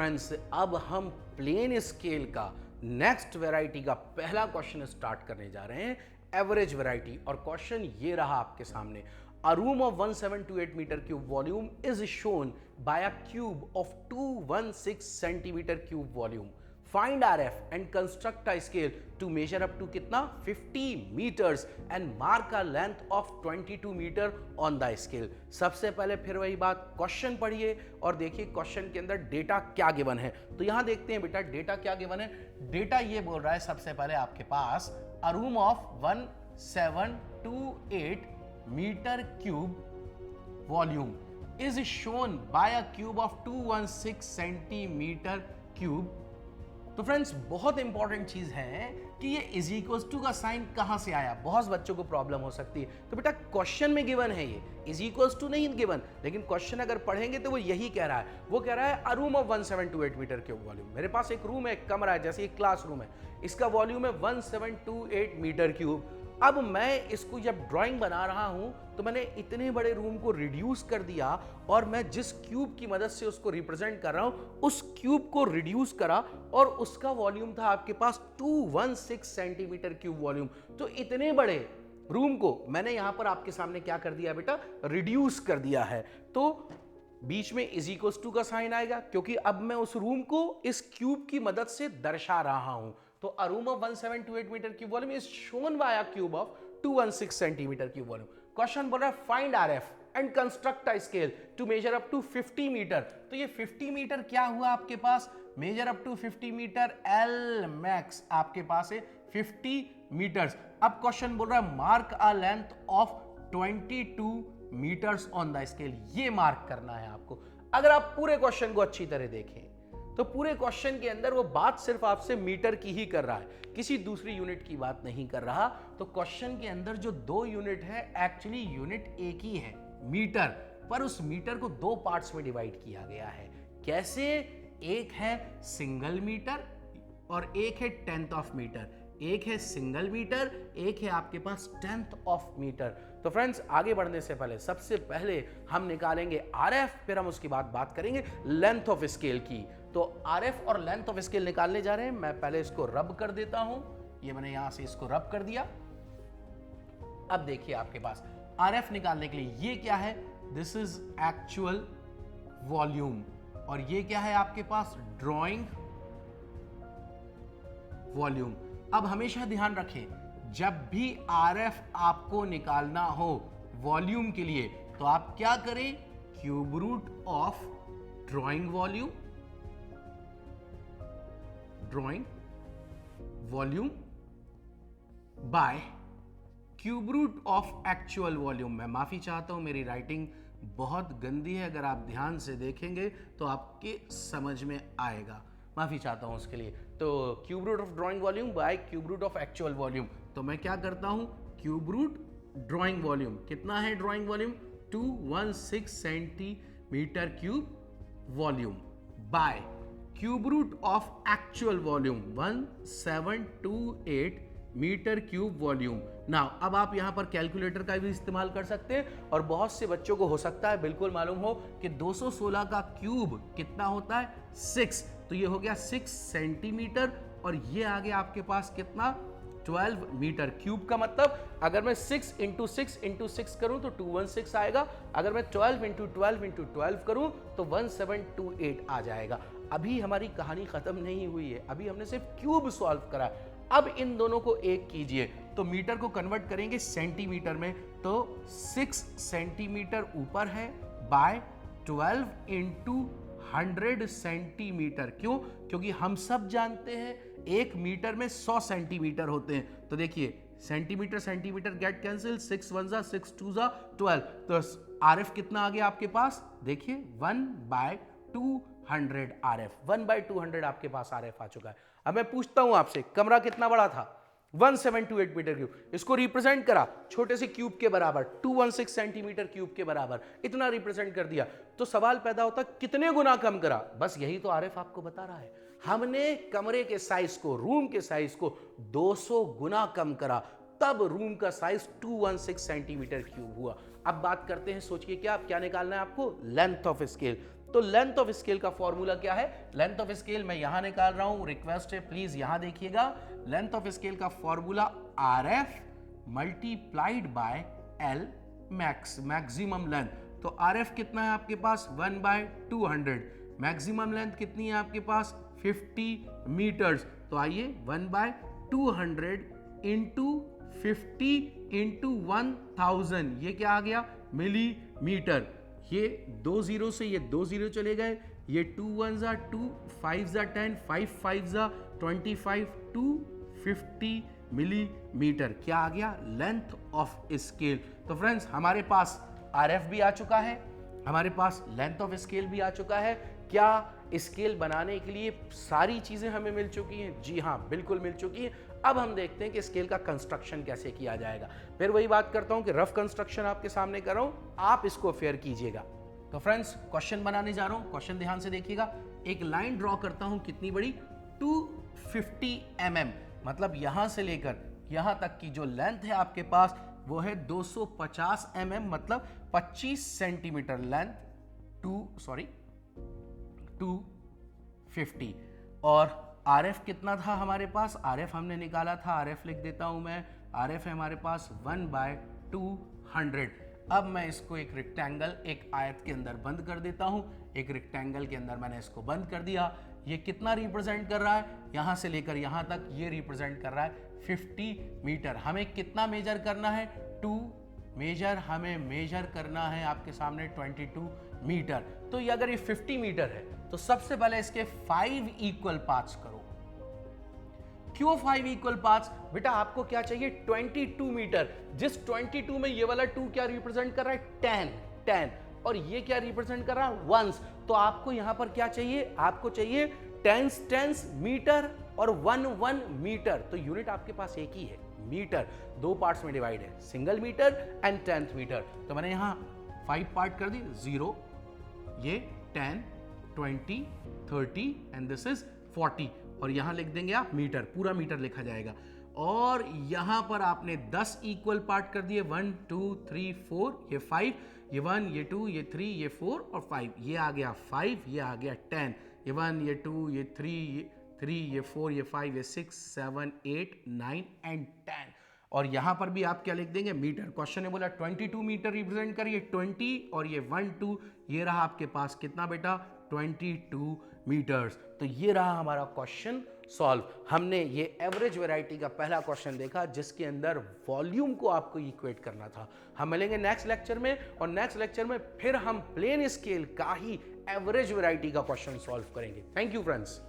Friends, अब हम plain scale का नेक्स्ट वैरायटी का पहला क्वेश्चन स्टार्ट करने जा रहे हैं, एवरेज वैरायटी। और क्वेश्चन ये रहा आपके सामने, a room of 1728 metre cube volume is shown by a cube of 216 centimetre cube volume. Find RF and construct a scale to measure up to कितना 50 metres and mark a length of 22 metre on the scale. सबसे पहले फिर वही बात, question पढ़िए और देखिए question के अंदर डेटा क्या गिवन है। तो यहां देखते हैं बेटा डेटा क्या गिवन है। डेटा ये बोल रहा है सबसे पहले आपके पास a room of 1728 metre cube volume is shown by a cube of 216 centimetre cube. तो फ्रेंड्स बहुत इंपॉर्टेंट चीज है कि ये इज इक्वल्स टू का साइन कहां से आया, बहुत बच्चों को प्रॉब्लम हो सकती है। तो बेटा क्वेश्चन में गिवन है, ये इज इक्वल्स टू नहीं गिवन, लेकिन क्वेश्चन अगर पढ़ेंगे तो वो यही कह रहा है। वो कह रहा है a room of 1728 metre cube volume. मेरे पास एक रूम है, एक कमरा है, जैसे एक क्लास रूम है, इसका वॉल्यूम है 1728 मीटर क्यूब। अब मैं इसको जब ड्राइंग बना रहा हूं तो मैंने इतने बड़े रूम को रिड्यूस कर दिया और मैं जिस क्यूब की मदद से उसको रिप्रेजेंट कर रहा हूं उस क्यूब को रिड्यूस करा और उसका वॉल्यूम था आपके पास 216 सेंटीमीटर क्यूब वॉल्यूम। तो इतने बड़े रूम को मैंने यहां पर आपके सामने क्या कर दिया बेटा, रिड्यूस कर दिया है। तो बीच में इज इक्वल्स टू का साइन आएगा क्योंकि अब मैं उस रूम को इस क्यूब की मदद से दर्शा रहा हूं। तो a room of 1728 metre cube volume is shown by a cube of 216 centimetre cube volume. Question बोल रहा है find RF and construct a scale to measure up to 50 metre. तो ये 50 मीटर क्या हुआ आपके पास, measure up to 50 metre, L max आपके पास है 50 मीटर्स। अब क्वेश्चन बोल रहा है mark a length of 22 metres on the scale. ये मार्क करना है आपको। अगर आप पूरे क्वेश्चन को अच्छी तरह देखें तो पूरे क्वेश्चन के अंदर वो बात सिर्फ आपसे मीटर की ही कर रहा है, किसी दूसरी यूनिट की बात नहीं कर रहा। तो क्वेश्चन के अंदर जो दो यूनिट है, एक्चुअली यूनिट एक ही है मीटर, पर उस मीटर को दो पार्ट्स में डिवाइड किया गया है। कैसे, एक है सिंगल मीटर और एक है 10th ऑफ मीटर। एक है सिंगल मीटर, एक है आपके पास 10th ऑफ मीटर। तो फ्रेंड्स आगे बढ़ने से पहले सबसे पहले हम निकालेंगे RF, फिर हम उसके बाद बात करेंगे लेंथ ऑफ स्केल की। तो RF और लेंथ ऑफ स्केल निकालने जा रहे हैं। मैं पहले इसको रब कर देता हूं, ये मैंने यहां से इसको रब कर दिया। अब देखिए आपके पास RF निकालने के लिए ये क्या है, दिस इज एक्चुअल वॉल्यूम, और ये क्या है आपके पास, ड्राइंग वॉल्यूम। अब हमेशा ध्यान रखें, जब भी RF आपको निकालना हो वॉल्यूम के लिए तो आप क्या करें, cube root of drawing volume, drawing volume by cube root of actual volume. मैं माफी चाहता हूं, मेरी राइटिंग बहुत गंदी है, अगर आप ध्यान से देखेंगे तो आपके समझ में आएगा, माफी चाहता हूं उसके लिए। तो cube root of drawing volume by cube root of actual volume. तो मैं क्या करता हूं, क्यूब रूट ड्राइंग वॉल्यूम, कितना है drawing volume, 216 centimetre cube volume, by cube root of actual volume 1728 metre cube volume. Now अब आप यहां पर कैलकुलेटर का भी इस्तेमाल कर सकते हैं, और बहुत से बच्चों को हो सकता है बिल्कुल मालूम हो कि 216 का क्यूब कितना होता है, 6। तो ये हो गया 6 सेंटीमीटर, और ये आ गया आपके पास कितना, 12 मीटर क्यूब। का मतलब अगर मैं 6 इंटू 6 इंटू 6 करूं तो 216 आएगा, अगर मैं 12 इंटू 12 इंटू 12 करूं तो 1728 आ जाएगा। अभी हमारी कहानी खत्म नहीं हुई है, अभी हमने सिर्फ क्यूब सॉल्व करा। अब इन दोनों को एक कीजिए, तो मीटर को कन्वर्ट करेंगे सेंटीमीटर में, तो 6 सेंटीमीटर ऊपर है बाय 12 इंटू 100 सेंटीमीटर। क्यों, क्योंकि हम सब जानते हैं एक मीटर में 100 सेंटीमीटर होते हैं। तो देखिए सेंटीमीटर सेंटीमीटर गेट कैंसिल, 6 1 जा 6 2 जा 12। तो RF कितना आ गया आपके पास, देखिए 1/200 RF, 1/200 आपके पास RF आ चुका है। अब मैं पूछता हूं आपसे, कमरा कितना बड़ा था, 1728 मीटर क्यूब, इसको रिप्रेजेंट करा छोटे से क्यूब के बराबर, 216 सेंटीमीटर क्यूब के बराबर, इतना रिप्रेजेंट कर दिया। तो सवाल पैदा होता कितने गुना कम करा, बस यही तो RF आपको बता रहा है। हमने कमरे के साइज को, रूम के साइज को 200 गुना कम करा, तब रूम का साइज 216 सेंटीमीटर क्यूब हुआ। अब बात करते हैं, सोचिए क्या निकालना है आपको, लेंथ ऑफ स्केल। तो लेंथ ऑफ स्केल का फॉर्मूला क्या है? लेंथ ऑफ स्केल मैं यहां निकाल रहा हूं, रिक्वेस्ट है प्लीज यहां देखिएगा। लेंथ ऑफ स्केल का formula RF multiplied by L max, maximum length. तो RF कितना है आपके पास? 1/200। मैक्सिमम लेंथ कितनी है आपके पास? 50 मीटर्स। तो आइए 1/200 इंटू 50 इंटू 1000, ये क्या आ गया? मिलीमीटर। ये 2 जीरो से ये 2 जीरो चले गए, ये 2 1 जा 2, 5 जा 10, 5 5 जा 25, 250 मिलीमीटर। क्या आ गया? Length of scale. तो फ्रेंड्स हमारे पास RF भी आ चुका है, हमारे पास लेंथ ऑफ स्केल भी आ चुका है। क्या स्केल बनाने के लिए सारी चीजें हमें मिल चुकी हैं? जी हाँ, बिल्कुल मिल चुकी हैं। अब हम देखते हैं कि स्केल का कंस्ट्रक्शन कैसे किया जाएगा। फिर वही बात करता हूं कि रफ कंस्ट्रक्शन आपके सामने कर रहा हूं, आप इसको फेयर कीजिएगा। तो फ्रेंड्स क्वेश्चन बनाने जा रहा हूं, क्वेश्चन ध्यान से देखिएगा। एक लाइन ड्रॉ करता हूं, कितनी बड़ी? 250 mm, मतलब यहां से लेकर यहां तक की जो लेंथ है आपके पास वो है 250 mm, मतलब 25 सेंटीमीटर लेंथ। 250। और RF कितना था हमारे पास? RF हमने निकाला था, RF लिख देता हूं मैं, RF है हमारे पास 1/200। अब मैं इसको एक रेक्टेंगल, एक आयत के अंदर बंद कर देता हूं। एक रेक्टेंगल के अंदर मैंने इसको बंद कर दिया। ये कितना रिप्रेजेंट कर रहा है? यहां से लेकर यहां तक ये रिप्रेजेंट कर रहा है 50 मीटर। हमें कितना मेजर करना है? 2 मेजर हमें मेजर करना है आपके सामने 22 मीटर। तो ये अगर ये 50 मीटर है तो सबसे पहले इसके 5 इक्वल पार्ट्स करो। क्यों 5 इक्वल पार्ट्स? बेटा आपको क्या चाहिए? 22 मीटर। जिस 22 में ये वाला 2 क्या रिप्रेजेंट कर रहा है? 10 और ये क्या रिप्रेजेंट कर रहा है? वंस। तो आपको यहां पर क्या चाहिए? आपको चाहिए टेंस मीटर और 1 मीटर। तो यूनिट आपके पास एक ही है, मीटर। 2 पार्ट्स में डिवाइड है, single metre and 10th metre. तो मैंने यहां 5 पार्ट कर दी, 0, ये 10, 20, 30 एंड दिस इज 40। और यहां लिख देंगे आप मीटर, पूरा मीटर लिखा जाएगा। और यहां पर आपने 10 इक्वल पार्ट कर दिए, 1 2 3 4, ये 5, ये 1, ये 2, ये 3, ये 4 और 5। ये आ गया 5, ये आ गया 10, ये 1, ये 2, ये 3, ये 4, ये 5, ये 6, 7, 8, 9 एंड 10। और यहां पर भी आप क्या लिख देंगे? मीटर। क्वेश्चन ने बोला 22 मीटर रिप्रेजेंट करिए, 20 और ये 1 2, ये रहा आपके पास कितना बेटा? 22 मीटर्स। तो ये रहा हमारा क्वेश्चन सॉल्व। हमने ये एवरेज वैरायटी का पहला क्वेश्चन देखा जिसके अंदर वॉल्यूम को आपको इक्वेट करना था। हम मिलेंगे नेक्स्ट लेक्चर में, और नेक्स्ट लेक्चर में फिर हम प्लेन स्केल का ही एवरेज वैरायटी का क्वेश्चन सॉल्व करेंगे। Thank you friends.